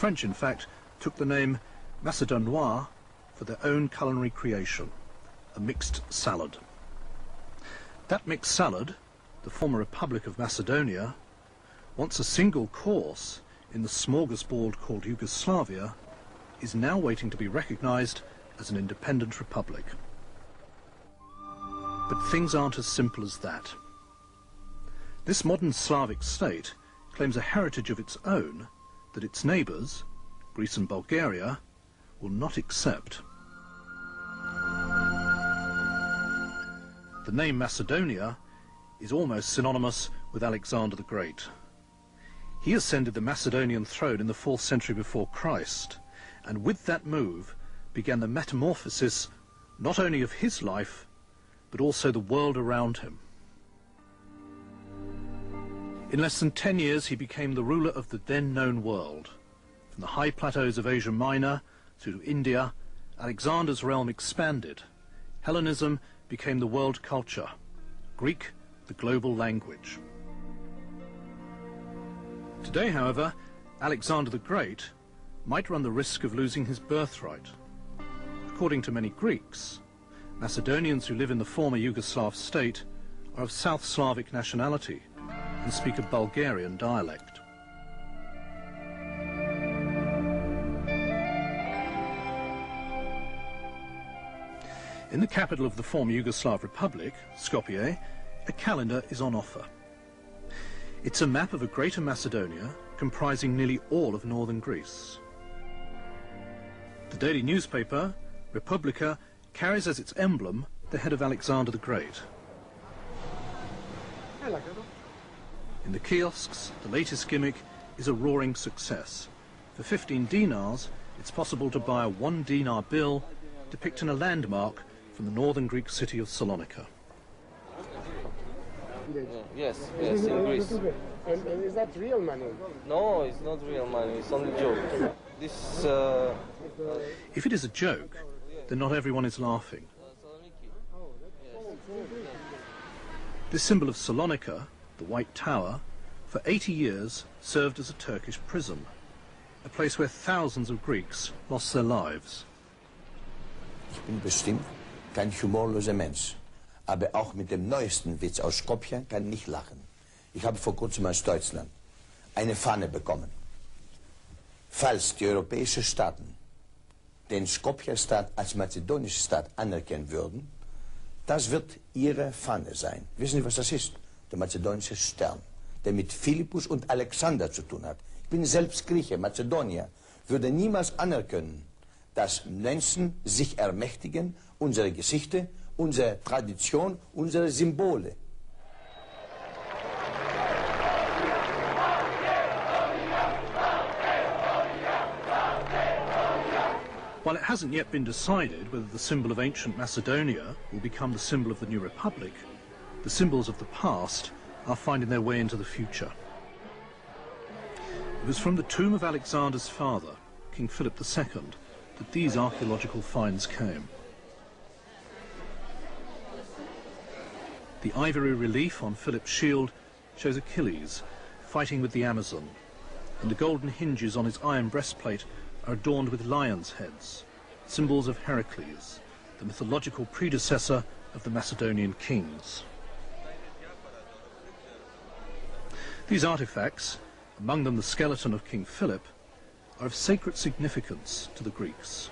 French, in fact, took the name Macedonien for their own culinary creation, a mixed salad. That mixed salad, the former Republic of Macedonia, once a single course in the smorgasbord called Yugoslavia, is now waiting to be recognized as an independent republic. But things aren't as simple as that. This modern Slavic state claims a heritage of its own that its neighbours, Greece and Bulgaria, will not accept. The name Macedonia is almost synonymous with Alexander the Great. He ascended the Macedonian throne in the 4th century before Christ, and with that move began the metamorphosis not only of his life, but also the world around him. In less than 10 years, he became the ruler of the then known world. From the high plateaus of Asia Minor through to India, Alexander's realm expanded. Hellenism became the world culture, Greek the global language. Today, however, Alexander the Great might run the risk of losing his birthright. According to many Greeks, Macedonians who live in the former Yugoslav state are of South Slavic nationality and speak a Bulgarian dialect. In the capital of the former Yugoslav Republic, Skopje, a calendar is on offer. It's a map of a Greater Macedonia comprising nearly all of northern Greece. The daily newspaper, Republika, carries as its emblem the head of Alexander the Great. In the kiosks, the latest gimmick is a roaring success. For 15 dinars, it's possible to buy a 1 dinar bill depicting a landmark from the northern Greek city of Salonika. Yes, in Greece. And is that real money? No, it's not real money, it's only joke. This... If it is a joke, then not everyone is laughing. This symbol of Salonika, the White Tower, for 80 years served as a Turkish prison, a place where thousands of Greeks lost their lives. Ich bin bestimmt kein humorloser Mensch, aber auch mit dem neuesten Witz aus Skopje kann ich nicht lachen. Ich habe vor kurzem aus Deutschland eine Fahne bekommen. Falls die europäischen Staaten den Skopje-Staat als mazedonische Staat anerkennen würden, das wird ihre Fahne sein. Wissen Sie, was das ist? Der mazedonische Stern, der mit Philippus und Alexander zu tun hat. Ich bin selbst Grieche, Mazedonier, würde niemals anerkennen, dass Menschen sich ermächtigen, unsere Geschichte, unsere Tradition, unsere Symbole. While it hasn't yet been decided whether the symbol of ancient Macedonia will become the symbol of the new republic, the symbols of the past are finding their way into the future. It was from the tomb of Alexander's father, King Philip II, that these archaeological finds came. The ivory relief on Philip's shield shows Achilles fighting with the Amazon, and the golden hinges on his iron breastplate are adorned with lions' heads, symbols of Heracles, the mythological predecessor of the Macedonian kings. These artifacts, among them the skeleton of King Philip, are of sacred significance to the Greeks.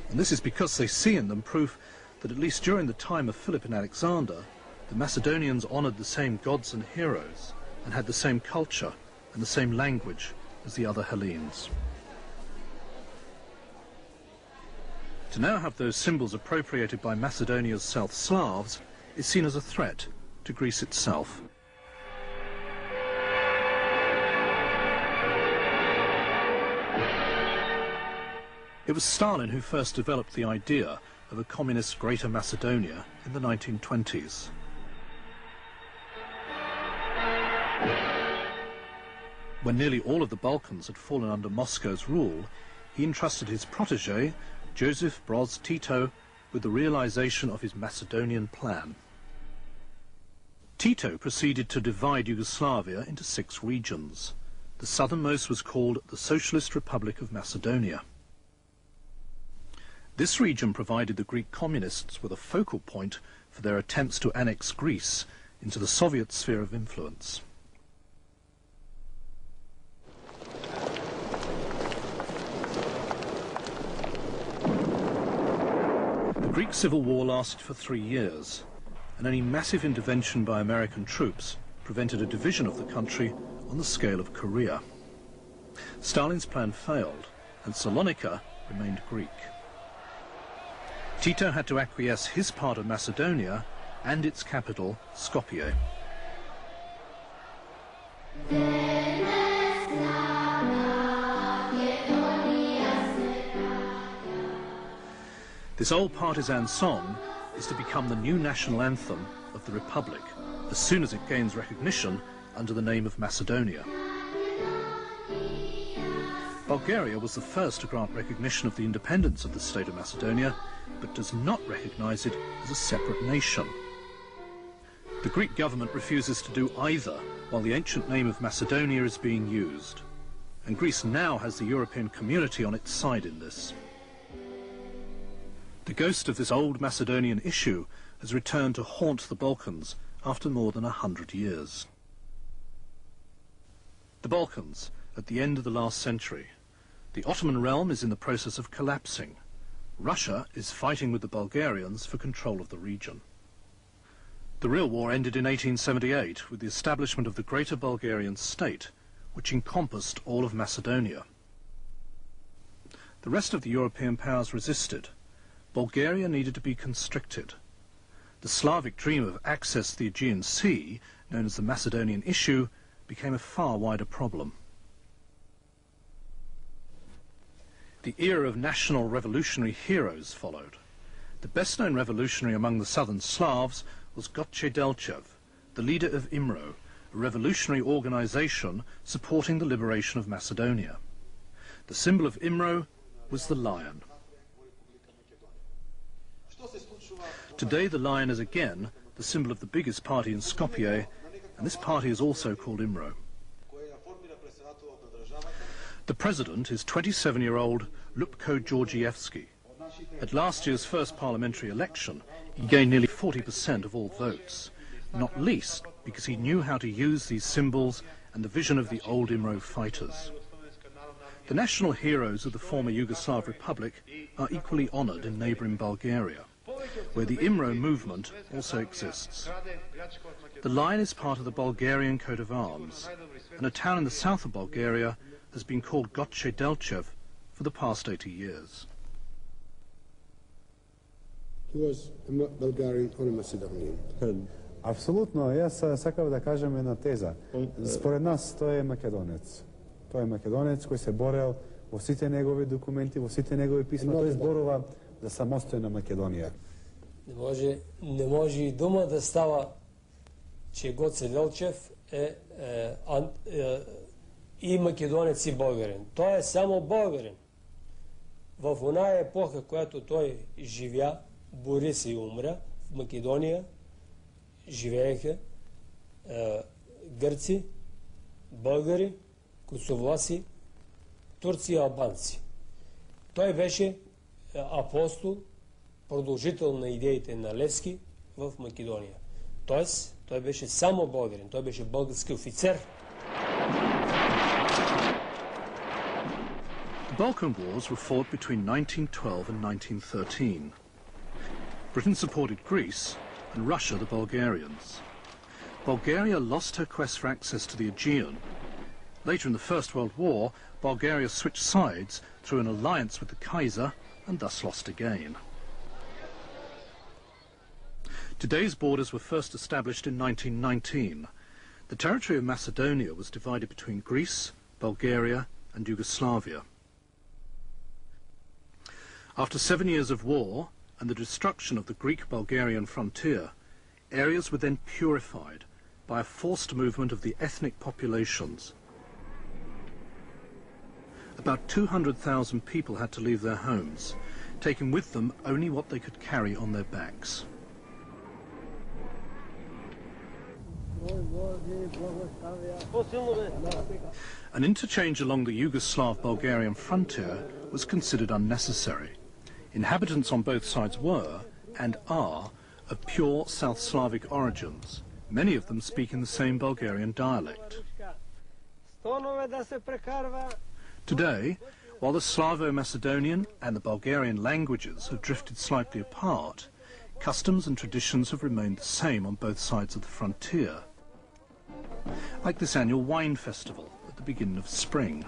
And this is because they see in them proof that at least during the time of Philip and Alexander, the Macedonians honoured the same gods and heroes and had the same culture and the same language as the other Hellenes. To now have those symbols appropriated by Macedonia's South Slavs is seen as a threat to Greece itself. It was Stalin who first developed the idea of a communist Greater Macedonia in the 1920s. When nearly all of the Balkans had fallen under Moscow's rule, he entrusted his protege, Joseph Broz Tito, with the realization of his Macedonian plan. Tito proceeded to divide Yugoslavia into 6 regions: the The southernmost was called the Socialist Republic of Macedonia. This region provided the Greek communists with a focal point for their attempts to annex Greece into the Soviet sphere of influence. The Greek Civil War lasted for 3 years, and any massive intervention by American troops prevented a division of the country on the scale of Korea. Stalin's plan failed, and Salonika remained Greek. Tito had to acquiesce his part of Macedonia and its capital, Skopje. This old partisan song is to become the new national anthem of the Republic as soon as it gains recognition under the name of Macedonia. Bulgaria was the first to grant recognition of the independence of the state of Macedonia, but does not recognize it as a separate nation. The Greek government refuses to do either, while the ancient name of Macedonia is being used. And Greece now has the European community on its side in this. The ghost of this old Macedonian issue has returned to haunt the Balkans after more than 100 years. The Balkans, at the end of the last century. The Ottoman realm is in the process of collapsing. Russia is fighting with the Bulgarians for control of the region. The real war ended in 1878 with the establishment of the Greater Bulgarian State, which encompassed all of Macedonia. The rest of the European powers resisted. Bulgaria needed to be constricted. The Slavic dream of access to the Aegean Sea, known as the Macedonian issue, became a far wider problem. The era of national revolutionary heroes followed. The best-known revolutionary among the southern Slavs was Gotche Delchev, the leader of IMRO, a revolutionary organization supporting the liberation of Macedonia. The symbol of IMRO was the lion. Today the lion is again the symbol of the biggest party in Skopje, and this party is also called IMRO. The president is 27-year-old Lupko Georgievsky. At last year's first parliamentary election, he gained nearly 40% of all votes, not least because he knew how to use these symbols and the vision of the old IMRO fighters. The national heroes of the former Yugoslav Republic are equally honoured in neighbouring Bulgaria, where the IMRO movement also exists. The lion is part of the Bulgarian coat of arms, and a town in the south of Bulgaria has been called Gotche Delchev for the past 80 years. He was a Bulgarian or a Macedonian? Апсолутно. Јас сакав да кажем една теза. Според нас тој е македонец. Тој е македонец кој се борел во сите негови документи, во сите негови писма. Тој зборува за самостојна Македонија. Не може и дума да става че Гоце Делчев е и македонец и българин. Тој е само българин. В онаа епоха, която тој живя, бори се и умра, в Македонија живееха гърци, българи, косовласи, турци и албанци. Той беше апостол, продължител на идеите на Левски в Македония. Тоест, той беше само българин, той беше български офицер. The Balkan Wars were fought between 1912 and 1913. Britain supported Greece and Russia the Bulgarians. Bulgaria lost her quest for access to the Aegean. Later in the First World War, Bulgaria switched sides through an alliance with the Kaiser and thus lost again. Today's borders were first established in 1919. The territory of Macedonia was divided between Greece, Bulgaria and Yugoslavia. After 7 years of war and the destruction of the Greek-Bulgarian frontier, areas were then purified by a forced movement of the ethnic populations. About 200,000 people had to leave their homes, taking with them only what they could carry on their backs. An interchange along the Yugoslav-Bulgarian frontier was considered unnecessary. Inhabitants on both sides were, and are, of pure South Slavic origins. Many of them speak in the same Bulgarian dialect. Today, while the Slavo-Macedonian and the Bulgarian languages have drifted slightly apart, customs and traditions have remained the same on both sides of the frontier. Like this annual wine festival at the beginning of spring.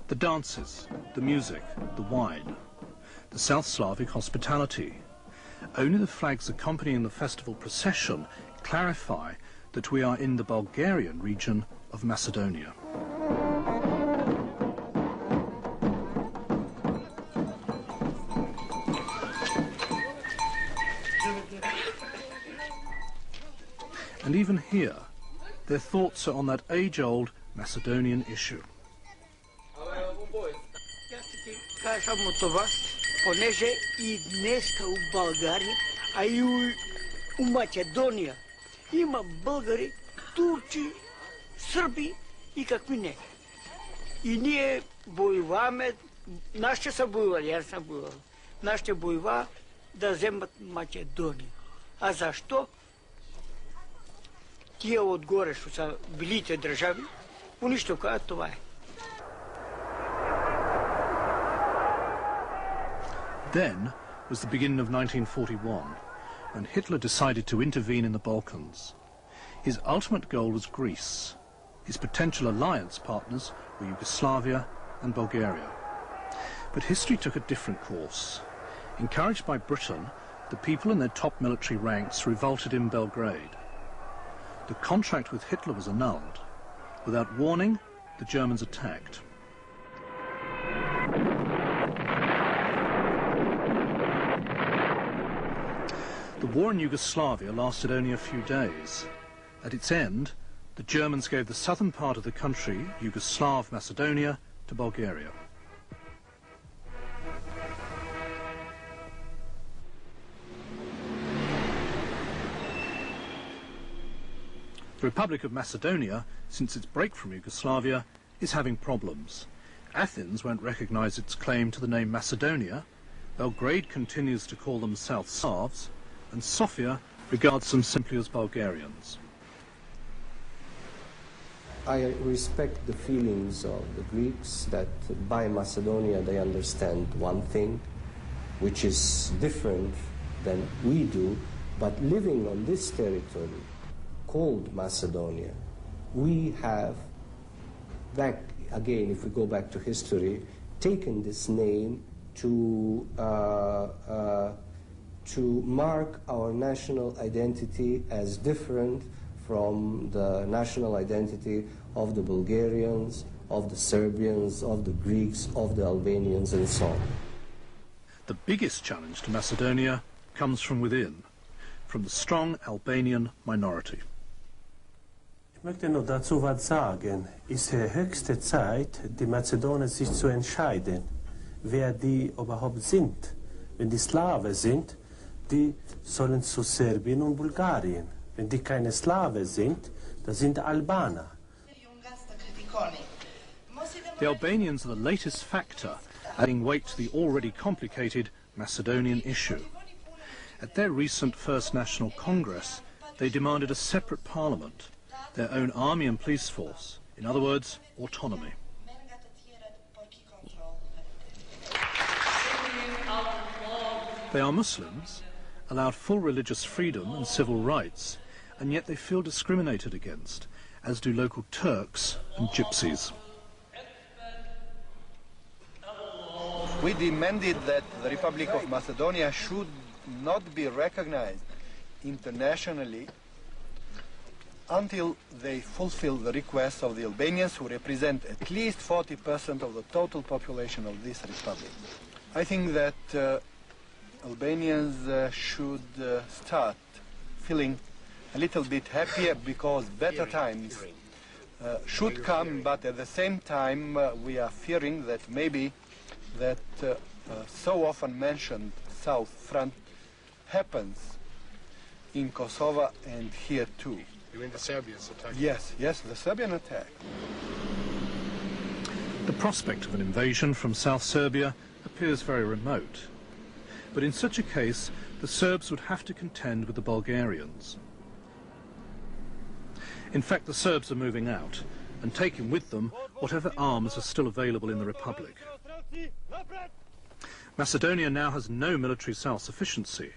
The dances, the music, the wine, the South Slavic hospitality. Only the flags accompanying the festival procession clarify that we are in the Bulgarian region of Macedonia. And even here, their thoughts are on that age-old Macedonian issue. Само това, понеже и днеска у България, а и у Македония има българи, турци, сърби и какви не. И ние воюваме, нашите са воювали, аз съм воювал, нашите воюва да вземат Македония. А защо? Тия отгоре, що са велите държави, нищо казват, това е. Then was the beginning of 1941, when Hitler decided to intervene in the Balkans. His ultimate goal was Greece. His potential alliance partners were Yugoslavia and Bulgaria. But history took a different course. Encouraged by Britain, the people in their top military ranks revolted in Belgrade. The contract with Hitler was annulled. Without warning, the Germans attacked. The war in Yugoslavia lasted only a few days. At its end, the Germans gave the southern part of the country, Yugoslav Macedonia, to Bulgaria. The Republic of Macedonia, since its break from Yugoslavia, is having problems. Athens won't recognize its claim to the name Macedonia, Belgrade continues to call them South Slavs, and Sofia regards them simply as Bulgarians. I respect the feelings of the Greeks that by Macedonia they understand one thing, which is different than we do, but living on this territory called Macedonia, we have, back again, if we go back to history, taken this name to mark our national identity as different from the national identity of the Bulgarians, of the Serbians, of the Greeks, of the Albanians, and so on. The biggest challenge to Macedonia comes from within, from the strong Albanian minority. Ich möchte nur dazu was sagen. Es ist höchste Zeit, die Mazedonier sich zu entscheiden, wer die überhaupt sind. Wenn die Slawen sind, die sollen zu Serbien und Bulgarien. Wenn die keine Slawen sind, das sind Albaner. The Albanians are the latest factor, adding weight to the already complicated Macedonian issue. At their recent First National Congress, they demanded a separate parliament, their own army and police force, in other words, autonomy. They are Muslims, allowed full religious freedom and civil rights, and yet they feel discriminated against, as do local Turks and Gypsies. We demanded that the Republic of Macedonia should not be recognized internationally until they fulfill the requests of the Albanians, who represent at least 40% of the total population of this republic. I think that Albanians should start feeling a little bit happier, because better times should come, but at the same time we are fearing that maybe that so often mentioned South Front happens in Kosovo and here too. You mean the Serbians attacking? Yes, yes, the Serbian attack. The prospect of an invasion from South Serbia appears very remote. But in such a case, the Serbs would have to contend with the Bulgarians. In fact, the Serbs are moving out and taking with them whatever arms are still available in the Republic. Macedonia now has no military self-sufficiency.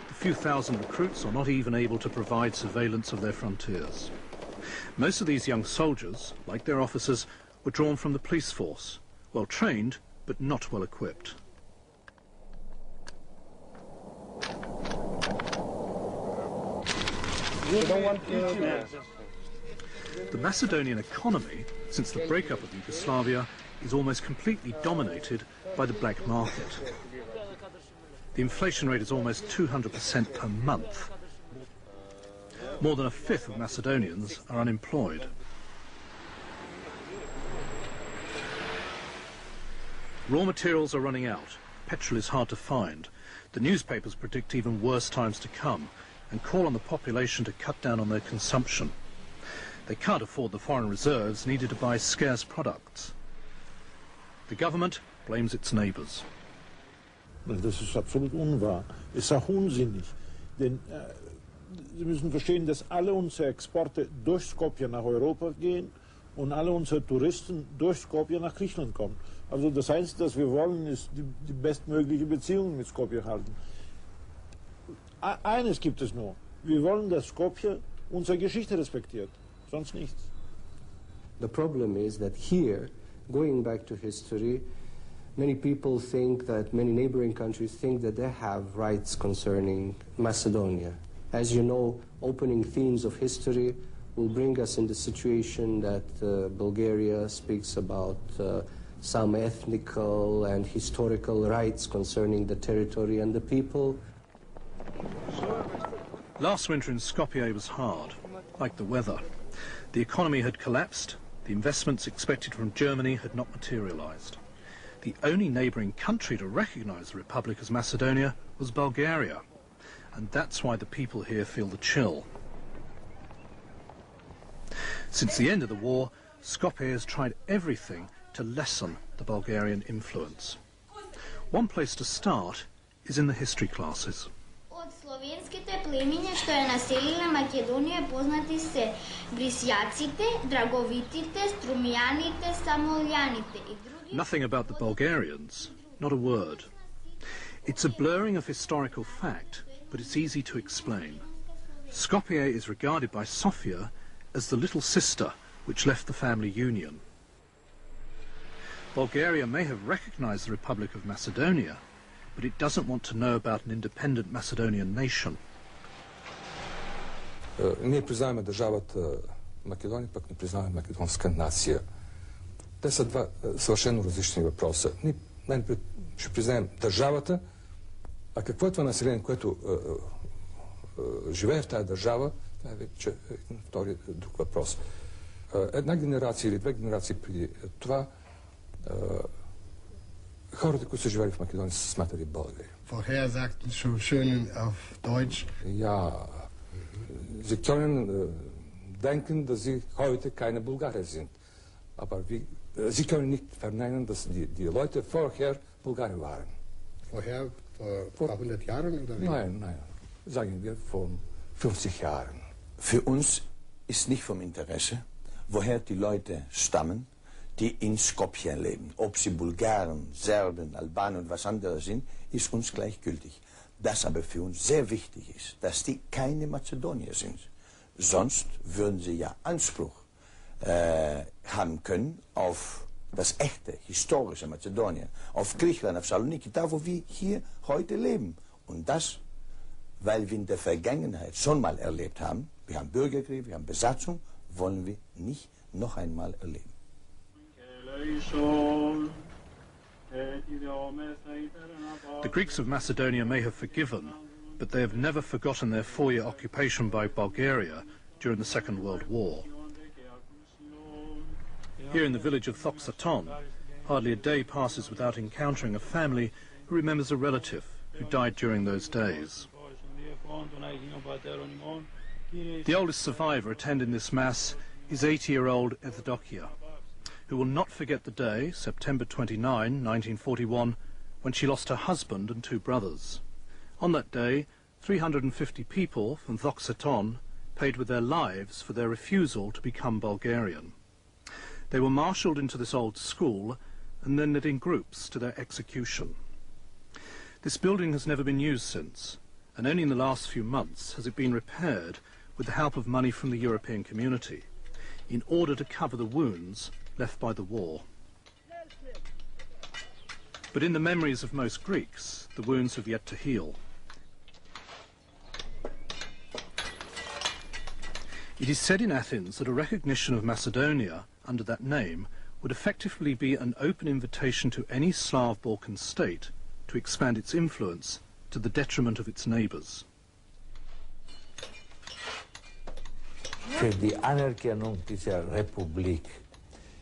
The few thousand recruits are not even able to provide surveillance of their frontiers. Most of these young soldiers, like their officers, were drawn from the police force, well trained but not well equipped. The Macedonian economy, since the breakup of Yugoslavia, is almost completely dominated by the black market. The inflation rate is almost 200% per month. More than a fifth of Macedonians are unemployed. Raw materials are running out. Petrol is hard to find. The newspapers predict even worse times to come and call on the population to cut down on their consumption. They can't afford the foreign reserves needed to buy scarce products. The government blames its neighbours. Das ist absolut unwahr. Es ist auch unsinnig. Denn Sie müssen verstehen, dass alle unsere Exporte durch Skopje nach Europa gehen und alle unsere Touristen durch Skopje nach Griechenland kommen. Also das Einzige, was wir wollen, ist die bestmögliche Beziehung mit Skopje halten. Eines gibt es nur. Wir wollen, dass Skopje unsere Geschichte respektiert. Sonst nichts. The problem is that here, going back to history, many people think that, many neighboring countries think that they have rights concerning Macedonia. As you know, opening themes of history will bring us in the situation that Bulgaria speaks about some ethnical and historical rights concerning the territory and the people. Last winter in Skopje was hard, like the weather. The economy had collapsed, the investments expected from Germany had not materialised. The only neighbouring country to recognise the Republic as Macedonia was Bulgaria, and that's why the people here feel the chill. Since the end of the war, Skopje has tried everything to lessen the Bulgarian influence. One place to start is in the history classes. Od slovenskите племиња што ја населиле Македонија познати се Брисјаците, Драговитите, Струмјаните, Самолјаните и други. Nothing about the Bulgarians, not a word. It's a blurring of historical fact, but it's easy to explain. Skopje is regarded by Sofia as the little sister which left the family union. Bulgaria may have recognized the Republic of Macedonia, but it doesn't want to know about an independent Macedonian nation. Ние признаваме държавата Македония, пък не признаваме македонска нация. Те са два съвършено различни въпроса. Ние най-напред ще признаем държавата, а какво е това население, което живее в тази държава, това е вече втори друг въпрос. Една генерация или две генерации преди това хората, които са живели в Македония, са смятали българи. Vorher sagten so schön auf Deutsch. Ja, sie können denken, dass sie heute keine Bulgarier sind. Aber sie können nicht verneinen, dass die Leute vorher Bulgarier waren. Vorher, vor 100 Jahren oder wie? Nein, sagen wir vor 50 Jahren. Für uns ist nicht vom Interesse, woher die Leute stammen, die in Skopje leben. Ob sie Bulgaren, Serben, Albaner und was anderes sind, ist uns gleichgültig. Das aber für uns sehr wichtig ist, dass die keine Mazedonier sind. Sonst würden sie ja Anspruch haben können auf das echte, historische Mazedonien, auf Griechenland, auf Saloniki, da wo wir hier heute leben. Und das, weil wir in der Vergangenheit schon mal erlebt haben, wir haben Bürgerkrieg, wir haben Besatzung, wollen wir nicht noch einmal erleben. The Greeks of Macedonia may have forgiven, but they have never forgotten their 4-year occupation by Bulgaria during the Second World War. Here in the village of Thoxaton, hardly a day passes without encountering a family who remembers a relative who died during those days. The oldest survivor attending this mass is 80-year-old Ethodokia, who will not forget the day, September 29, 1941, when she lost her husband and 2 brothers. On that day, 350 people from Thoxaton paid with their lives for their refusal to become Bulgarian. They were marshalled into this old school and then led in groups to their execution. This building has never been used since, and only in the last few months has it been repaired with the help of money from the European community, in order to cover the wounds left by the war. But in the memories of most Greeks, the wounds have yet to heal. It is said in Athens that a recognition of Macedonia under that name would effectively be an open invitation to any Slav Balkan state to expand its influence to the detriment of its neighbours. Für die Anerkennung dieser Republik.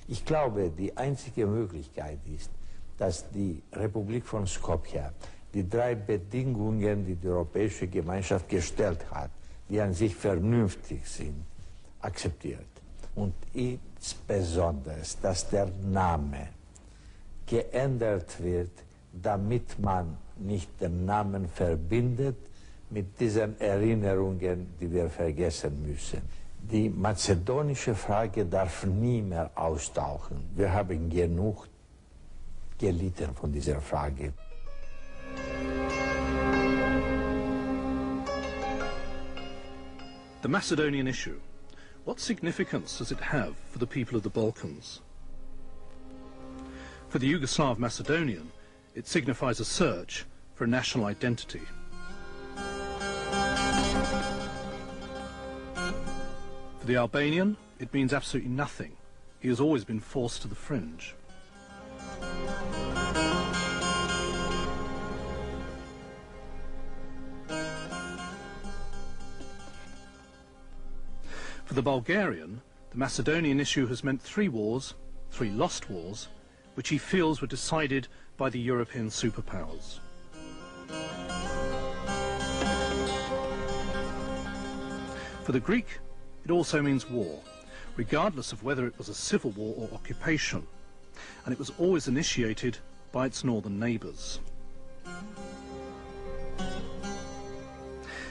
Ich glaube, die einzige Möglichkeit ist, dass die Republik von Skopje die 3 Bedingungen, die die Europäische Gemeinschaft gestellt hat, die an sich vernünftig sind, akzeptiert. Und insbesondere, dass der Name geändert wird, damit man nicht den Namen verbindet mit diesen Erinnerungen, die wir vergessen müssen. Die mazedonische Frage darf nie mehr austauchen. Wir haben genug gelitten von dieser Frage. The Macedonian issue. What significance does it have for the people of the Balkans? For the Yugoslav Macedonian, it signifies a search for a national identity. For the Albanian, it means absolutely nothing. He has always been forced to the fringe. For the Bulgarian, the Macedonian issue has meant 3 wars, 3 lost wars, which he feels were decided by the European superpowers. For the Greek, it also means war, regardless of whether it was a civil war or occupation, and it was always initiated by its northern neighbours.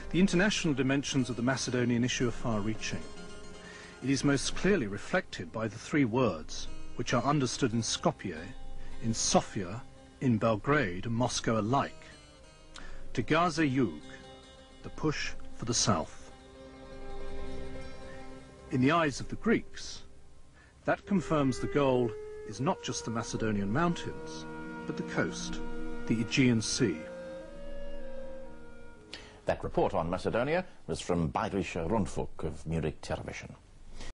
The international dimensions of the Macedonian issue are far-reaching. It is most clearly reflected by the 3 words, which are understood in Skopje, in Sofia, in Belgrade and Moscow alike. Tagaza Jug, the push for the south. In the eyes of the Greeks, that confirms the goal is not just the Macedonian mountains, but the coast, the Aegean Sea. That report on Macedonia was from Bayerischer Rundfunk of Munich Television.